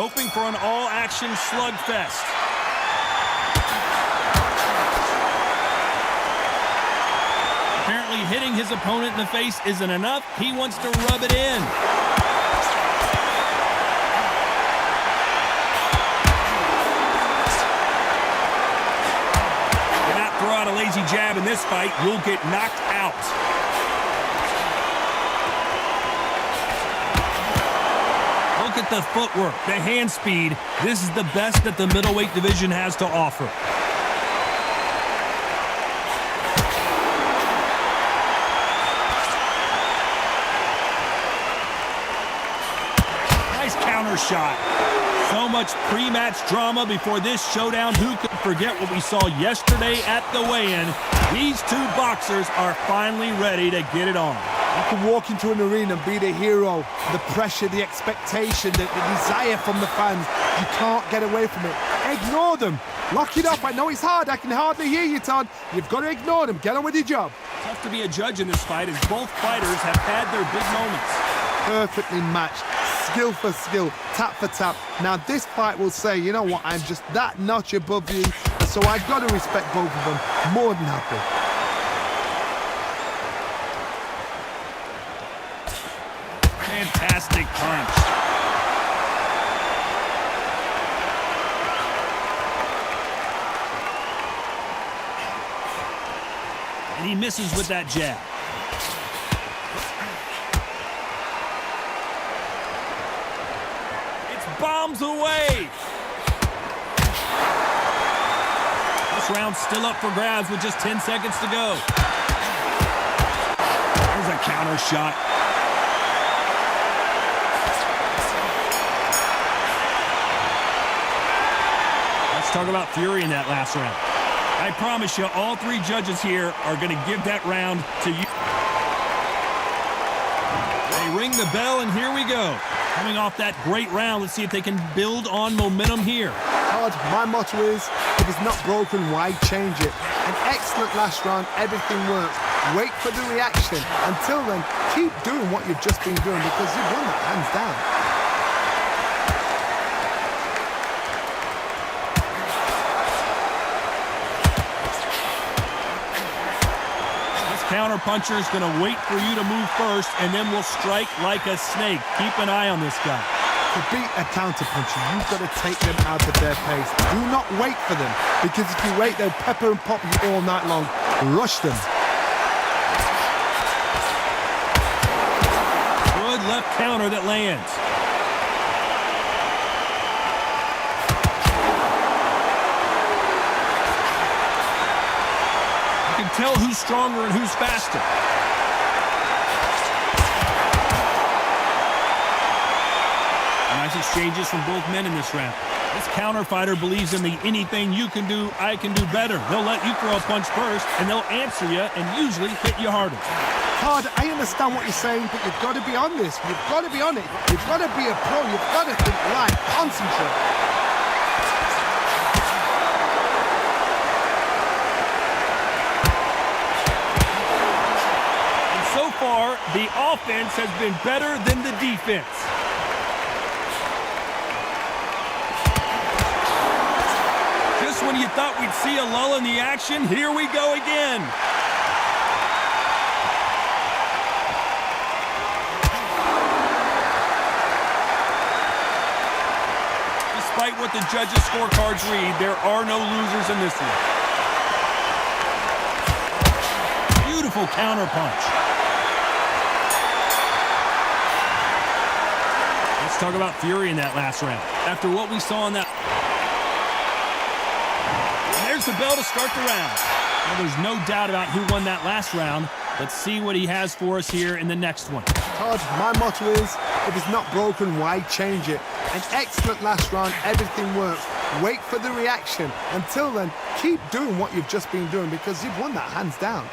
hoping for an all-action slugfest. Apparently hitting his opponent in the face isn't enough. He wants to rub it in. Do not throw out a lazy jab in this fight. You'll get knocked out. Look at the footwork, the hand speed. This is the best that the middleweight division has to offer. Nice counter shot. So much pre-match drama before this showdown. Who could forget what we saw yesterday at the weigh-in? These two boxers are finally ready to get it on. You can walk into an arena and be the hero. The pressure, the expectation, the desire from the fans. You can't get away from it. Ignore them. Lock it up. I know it's hard. I can hardly hear you, Todd. You've got to ignore them. Get on with your job. Tough to be a judge in this fight as both fighters have had their big moments. Perfectly matched. Skill for skill. Tap for tap. Now this fight will say, you know what, I'm just that notch above you. So I've got to respect both of them. More than happy. Fantastic punch. And he misses with that jab. It's bombs away. This round's still up for grabs with just 10 seconds to go. There's a counter shot. Talk about fury in that last round. I promise you, all three judges here are going to give that round to you. They ring the bell, and here we go. Coming off that great round, let's see if they can build on momentum here. Todd, my motto is, if it's not broken, why change it? An excellent last round, everything works. Wait for the reaction. Until then, keep doing what you've just been doing because you've won that hands down. Counter-puncher is going to wait for you to move first, and then will strike like a snake. Keep an eye on this guy. To beat a counter-puncher, you've got to take them out of their pace. Do not wait for them, because if you wait, they'll pepper and pop you all night long. Rush them. Good left counter that lands. Tell who's stronger and who's faster. Nice exchanges from both men in this round. This counter fighter believes in the anything you can do, I can do better. They'll let you throw a punch first, and they'll answer you and usually hit you harder. Todd, I understand what you're saying, but you've got to be on this. You've got to be on it. You've got to be a pro. You've got to think live. Concentrate. The offense has been better than the defense. Just when you thought we'd see a lull in the action, here we go again. Despite what the judges' scorecards read, there are no losers in this one. Beautiful counterpunch. Talk about fury in that last round. After what we saw in that... And there's the bell to start the round. Well, there's no doubt about who won that last round. Let's see what he has for us here in the next one. Todd, my motto is, if it's not broken, why change it? An excellent last round, everything works. Wait for the reaction. Until then, keep doing what you've just been doing because you've won that hands down.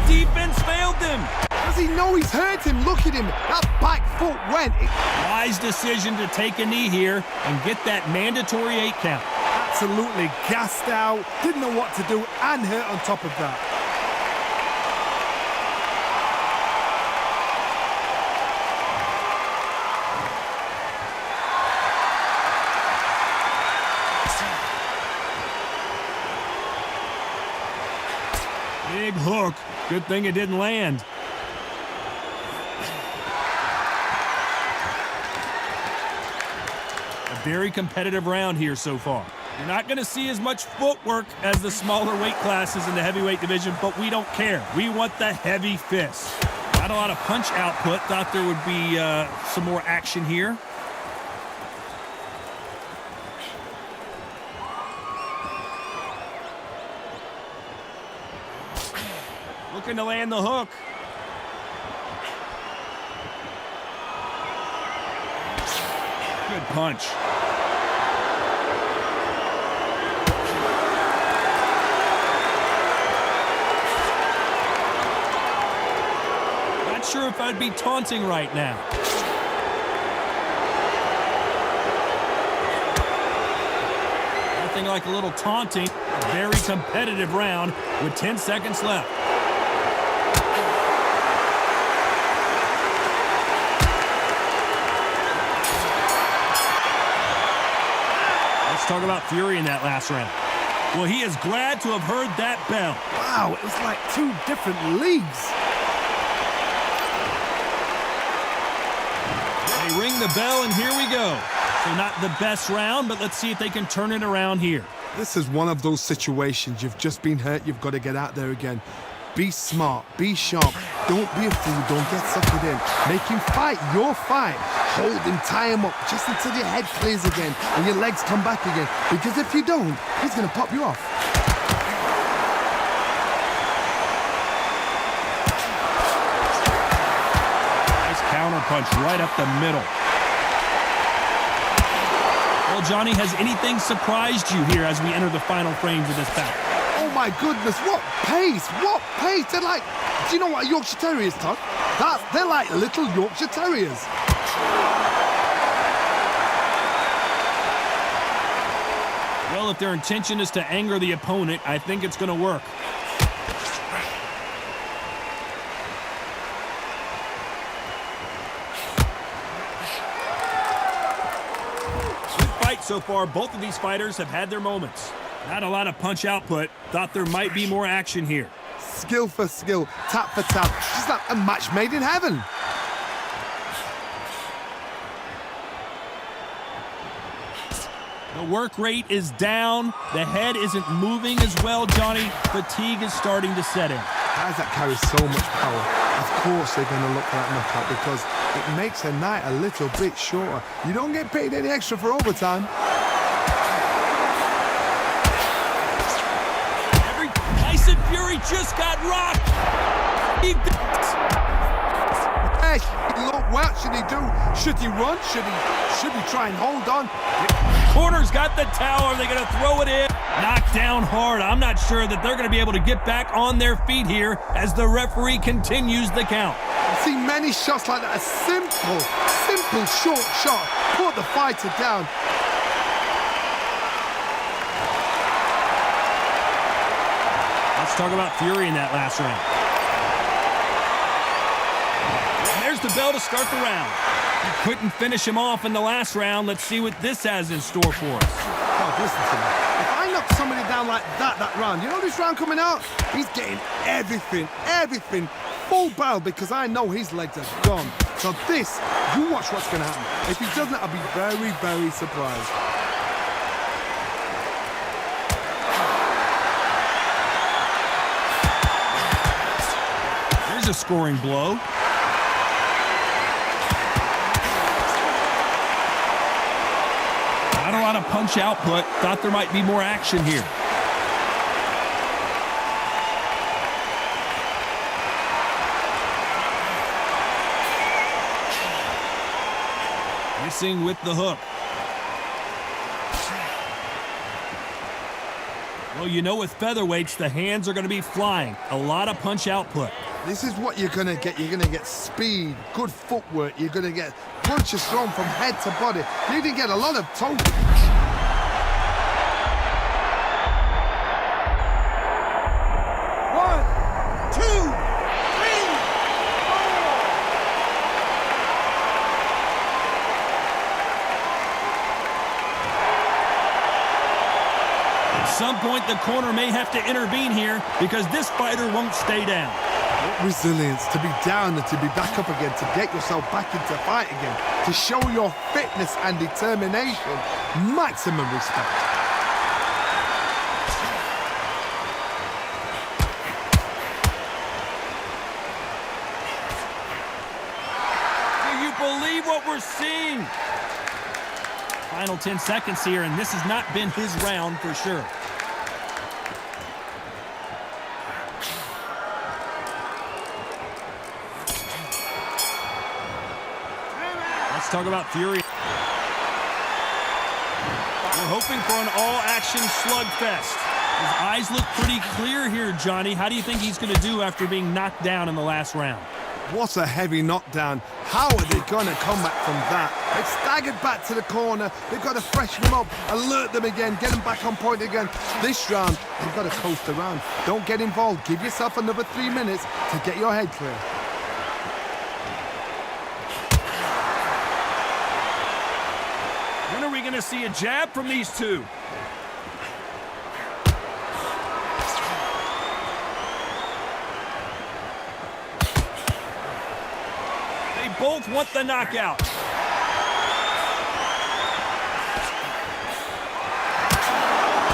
Defense failed them. Does he know he's hurt him? Look at him. That back foot went. Wise decision to take a knee here and get that mandatory 8 count. Absolutely gassed out. Didn't know what to do and hurt on top of that. Good thing it didn't land. A very competitive round here so far. You're not going to see as much footwork as the smaller weight classes in the heavyweight division, but we don't care. We want the heavy fist. Not a lot of punch output. Thought there would be some more action here. Looking to land the hook. Good punch. Not sure if I'd be taunting right now. Nothing like a little taunting. A very competitive round with 10 seconds left. Let's talk about Fury in that last round. Well, he is glad to have heard that bell. Wow, it was like two different leagues. They ring the bell, and here we go. So not the best round, but let's see if they can turn it around here. This is one of those situations. You've just been hurt. You've got to get out there again. Be smart. Be sharp. Don't be a fool. Don't get suckered in. Make him fight your fight. Hold him, tie him up, just until your head clears again and your legs come back again. Because if you don't, he's going to pop you off. Nice counter punch right up the middle. Well, Johnny, has anything surprised you here as we enter the final frames of this battle? Oh my goodness, what pace, what pace. They're like, do you know what a Yorkshire Terrier is, Todd? They're like little Yorkshire Terriers. Well, if their intention is to anger the opponent, I think it's going to work. Good fight so far. Both of these fighters have had their moments. Not a lot of punch output. Thought there might be more action here. Skill for skill, tap for tap. It's like a match made in heaven. The work rate is down. The head isn't moving as well, Johnny. Fatigue is starting to set in. Guys that carry so much power, of course they're going to look for that knockout because it makes a night a little bit shorter. You don't get paid any extra for overtime. Tyson Fury just got rocked. Look, what should he do? Should he run? Should he try and hold on? Corner's got the towel. Are they going to throw it in? Knocked down hard. I'm not sure that they're going to be able to get back on their feet here as the referee continues the count. I've seen many shots like that. A simple short shot. Put the fighter down. Let's talk about Fury in that last round. And there's the bell to start the round. He couldn't finish him off in the last round. Let's see what this has in store for us. Oh, listen to me. If I knock somebody down like that round, you know this round coming out? He's getting everything, full barrel because I know his legs are gone. So this, you watch what's going to happen. If he doesn't, I'll be very, very surprised. There's a scoring blow. Not a lot of punch output. Thought there might be more action here. Missing with the hook. Well, you know with featherweights, the hands are going to be flying. A lot of punch output. This is what you're going to get. You're going to get speed, good footwork. You're going to get punches thrown from head to body. You're going to get a lot of toe. One, two, three, At some point, the corner may have to intervene here because this fighter won't stay down. What resilience to be down and to be back up again, to get yourself back into fight again, to show your fitness and determination. Maximum respect. Do you believe what we're seeing? Final 10 seconds here, and this has not been his round for sure. Let's talk about Fury. We're hoping for an all-action slugfest. His eyes look pretty clear here, Johnny. How do you think he's going to do after being knocked down in the last round? What a heavy knockdown. How are they going to come back from that? They've staggered back to the corner. They've got to freshen them up, alert them again, get them back on point again. This round, they've got to coast around. Don't get involved. Give yourself another 3 minutes to get your head clear. When are we going to see a jab from these two? They both want the knockout.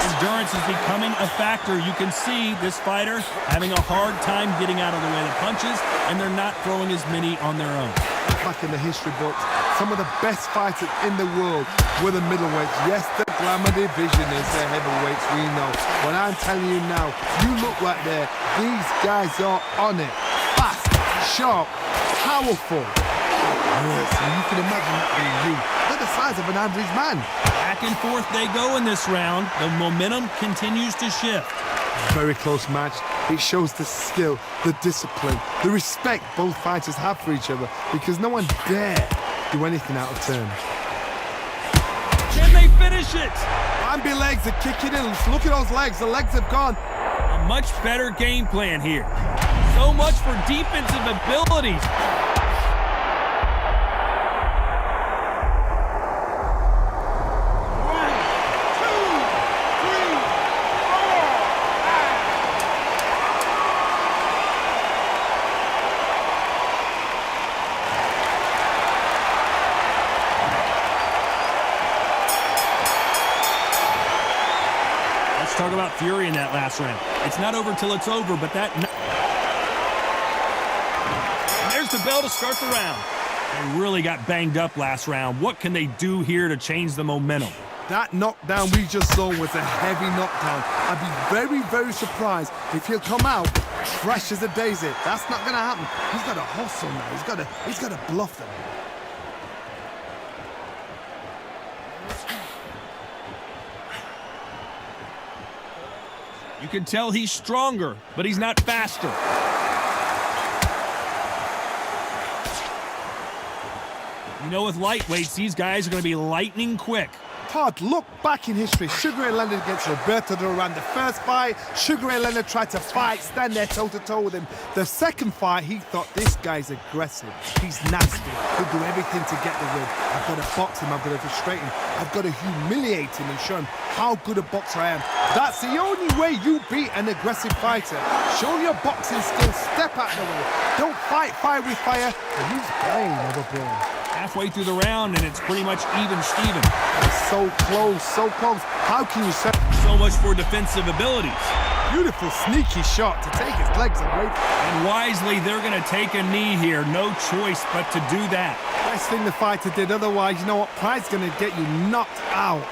Endurance is becoming a factor. You can see this fighter having a hard time getting out of the way of the punches, and they're not throwing as many on their own. Back in the history books, some of the best fighters in the world were the middleweights. Yes, the glamour division is the heavyweights, we know. But I'm telling you now, you look right there, these guys are on it. Fast, sharp, powerful. Yes, and you can imagine that being you. They're the size of an average man. Back and forth they go in this round. The momentum continues to shift. Very close match. It shows the skill, the discipline, the respect both fighters have for each other, because no one dare do anything out of turn. Can they finish it? Bambi legs are kicking in. Look at those legs. The legs have gone. A much better game plan here. So much for defensive abilities. Talk about Fury in that last round. It's not over till it's over, but that... And there's the bell to start the round. They really got banged up last round. What can they do here to change the momentum? That knockdown we just saw was a heavy knockdown. I'd be very, very surprised if he'll come out fresh as a daisy. That's not going to happen. He's got to hustle now. He's got to bluff them. You can tell he's stronger, but he's not faster. You know, with lightweights, these guys are going to be lightning quick. Todd, look back in history. Sugar Ray Leonard against Roberto Duran. The first fight, Sugar Ray Leonard tried to fight, stand there toe-to-toe with him. The second fight, he thought, this guy's aggressive. He's nasty. He'll do everything to get the win. I've got to box him. I've got to frustrate him. I've got to humiliate him and show him how good a boxer I am. That's the only way you beat an aggressive fighter. Show your boxing skills. Step out of the way. Don't fight fire with fire. And he's playing overblown. Halfway through the round, and it's pretty much even Steven. It's so close, so close. How can you say? So much for defensive abilities. Beautiful, sneaky shot to take his legs away. And wisely, they're going to take a knee here. No choice but to do that. Best thing the fighter did. Otherwise, you know what? Pride's going to get you knocked out.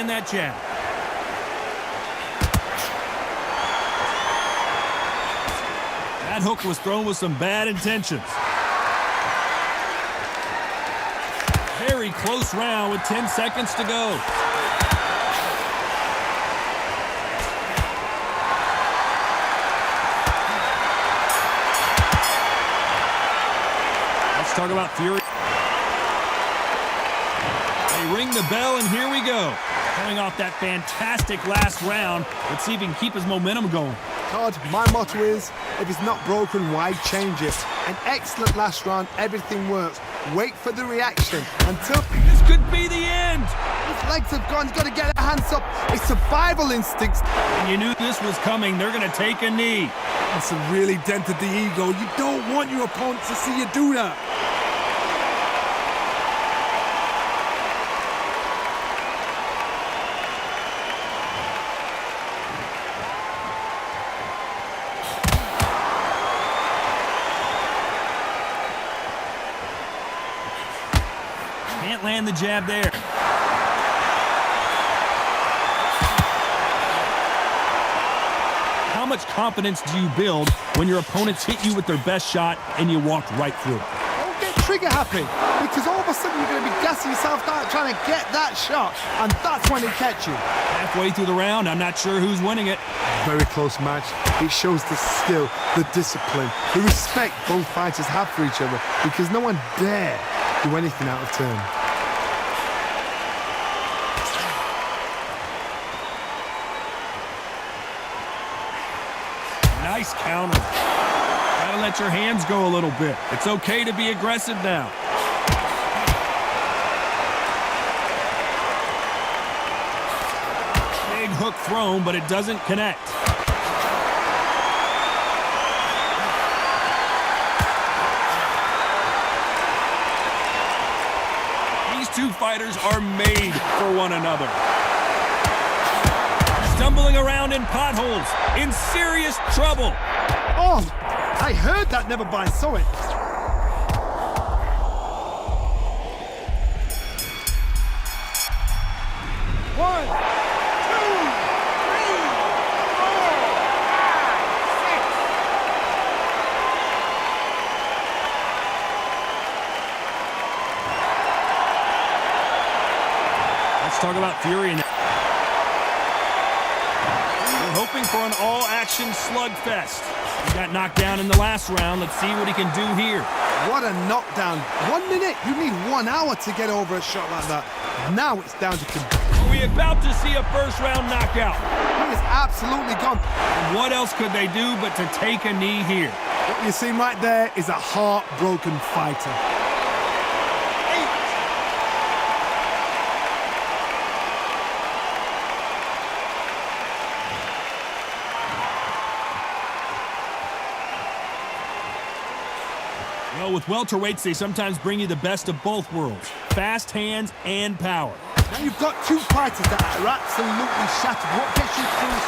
That jab. That hook was thrown with some bad intentions. Very close round with 10 seconds to go. Let's talk about Fury. They ring the bell, and here we go. Coming off that fantastic last round, let's see if he can keep his momentum going. God, my motto is, if it's not broken, why change it? An excellent last round, everything works. Wait for the reaction until... This could be the end! His legs have gone, he's got to get their hands up. It's survival instincts. And you knew this was coming, they're going to take a knee. That's really dented the ego. You don't want your opponent to see you do that. Can't land the jab there. How much confidence do you build when your opponents hit you with their best shot and you walk right through it? Don't get trigger happy, because all of a sudden you're going to be gassing yourself out trying to get that shot, and that's when they catch you. Halfway through the round, I'm not sure who's winning it. Very close match. It shows the skill, the discipline, the respect both fighters have for each other, because no one dare do anything out of turn. Nice counter. Gotta let your hands go a little bit. It's okay to be aggressive now. Big hook thrown, but it doesn't connect. These two fighters are made for one another. Stumbling around in potholes, in serious trouble. Oh, I heard that, never mind, saw it. One, two, three, four, five, six. Let's talk about Fury now. Hoping for an all-action slugfest. He got knocked down in the last round. Let's see what he can do here. What a knockdown. 1 minute, you need 1 hour to get over a shot like that. Now it's down to... Are we about to see a first-round knockout? He is absolutely gone. And what else could they do but to take a knee here? What you see right there is a heartbroken fighter. Well, with welterweights, they sometimes bring you the best of both worlds. Fast hands and power. Now you've got two fighters that are absolutely shattered. What gets you through is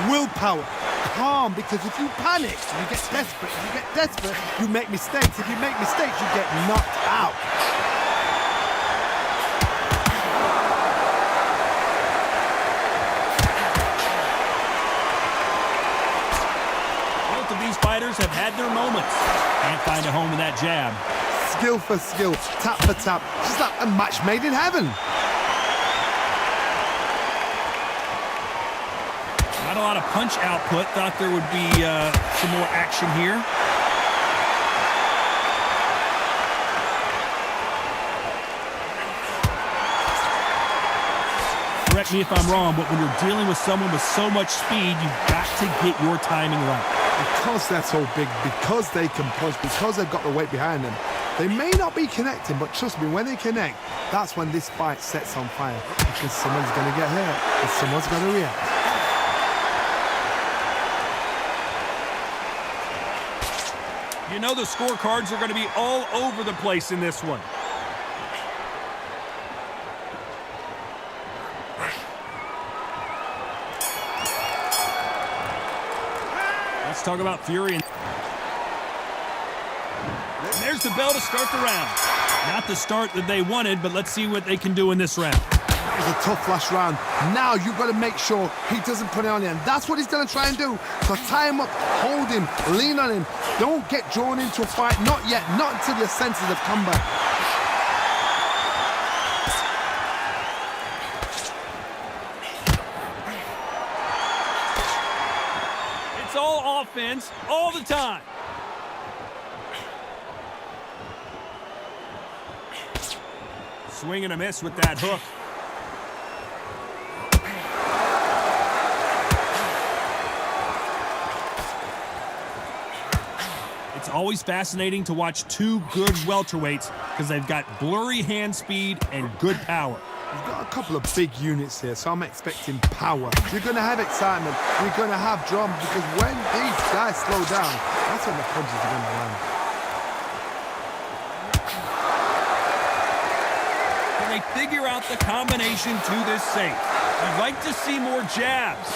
willpower. Calm, because if you panic, you get desperate. If you get desperate, you make mistakes. If you make mistakes, you get knocked out. Both of these fighters have had their moments. Can't find a home in that jab. Skill for skill, tap for tap. Just like a match made in heaven. Not a lot of punch output. Thought there would be some more action here. Correct me if I'm wrong, but when you're dealing with someone with so much speed, you've got to get your timing right. Because they're so big, because they can punch, because they've got the weight behind them, they may not be connecting, but trust me, when they connect, that's when this fight sets on fire. Because someone's going to get hurt, and someone's going to react. You know the scorecards are going to be all over the place in this one. Let's talk about Fury. And there's the bell to start the round. Not the start that they wanted, but let's see what they can do in this round. It was a tough last round. Now you've got to make sure he doesn't put it on you, and that's what he's going to try and do. So tie him up, hold him, lean on him. Don't get drawn into a fight. Not yet. Not until your senses have come back. It's all offense all the time. Swing and a miss with that hook. always fascinating to watch two good welterweights because they've got blurry hand speed and good power. You've got a couple of big units here, so I'm expecting power. You're going to have excitement. You're going to have drama, because when these guys slow down, that's when the punches are going to land. Can they figure out the combination to this safe? I'd like to see more jabs.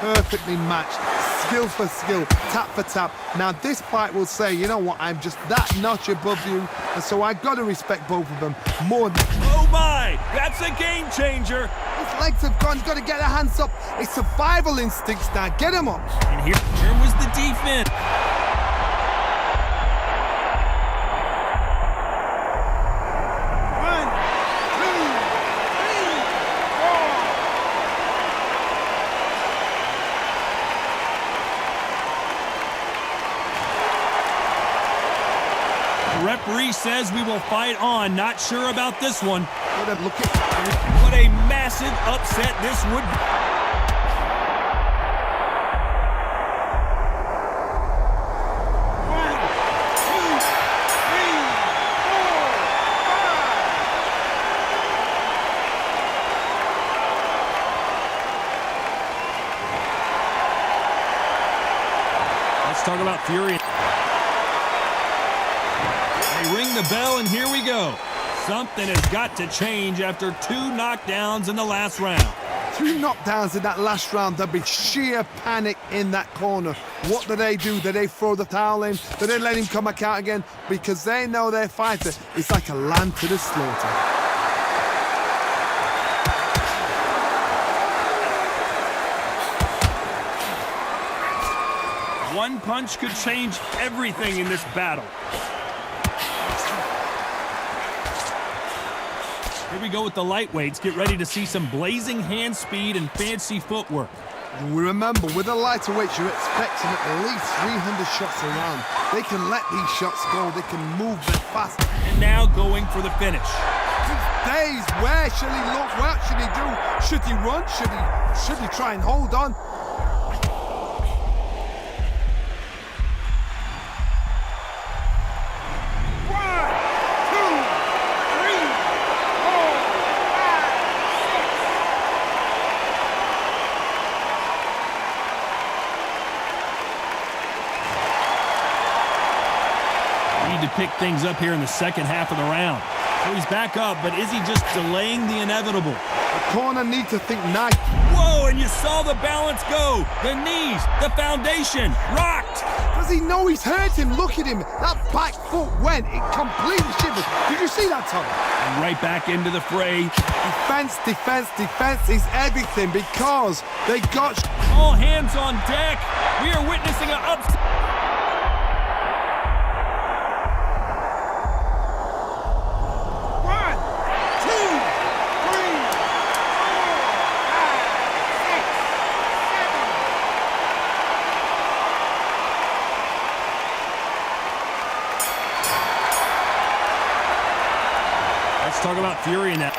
Perfectly matched, skill for skill, tap for tap. Now this fight will say, you know what, I'm just that notch above you, and so I got to respect both of them more. Oh my, that's a game changer. His legs have gone, he's got to get their hands up. It's survival instincts now, get him up. And here was the defense. Referee says we will fight on. Not sure about this one. What a massive upset this would be. One, two, three, 4, 5. Let's talk about Fury. Ring the bell, and here we go. Something has got to change after 2 knockdowns in the last round. 2 knockdowns in that last round. There'll be sheer panic in that corner. What do? Do they throw the towel in? Do they let him come back out again? Because they know their fighter is like a lamb to the slaughter. One punch could change everything in this battle. Here we go with the lightweights. Get ready to see some blazing hand speed and fancy footwork. We remember, with the lighterweights, you're expecting at least 300 shots around. They can let these shots go. They can move them fast. And now going for the finish. These days, where should he look? What should he do? Should he run? Should he try and hold on? To pick things up here in the second half of the round. So he's back up, but is he just delaying the inevitable? The corner needs to think nice. Whoa, and you saw the balance go. The knees, the foundation, rocked. Does he know he's hurt him? Look at him. That back foot went. It completely shivered. Did you see that, Tom? And right back into the fray. Defense, defense, defense is everything, because they got... All hands on deck. We are witnessing an upset. Talk about Fury in that.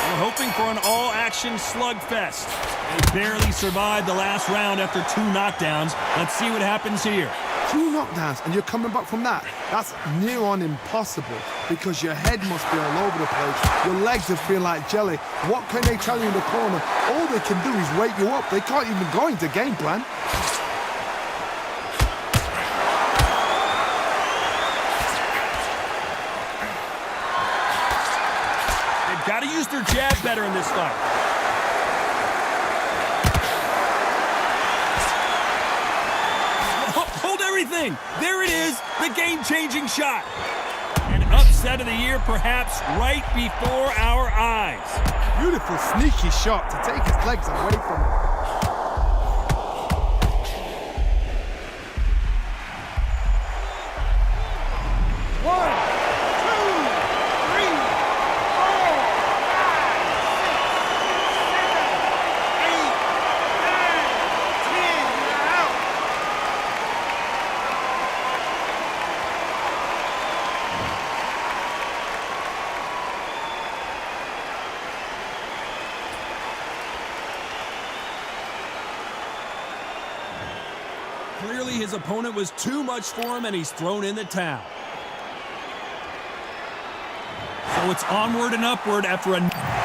We're hoping for an all-action slugfest. They barely survived the last round after 2 knockdowns. Let's see what happens here. 2 knockdowns, and you're coming back from that. That's near on impossible, because your head must be all over the place. Your legs will feel like jelly. What can they tell you in the corner? All they can do is wake you up. They can't even go into game plan. Got to use their jab better in this fight. Hold everything. There it is, the game-changing shot. An upset of the year, perhaps right before our eyes. Beautiful, sneaky shot to take his legs away from him. Clearly his opponent was too much for him, and he's thrown in the towel. So it's onward and upward after a...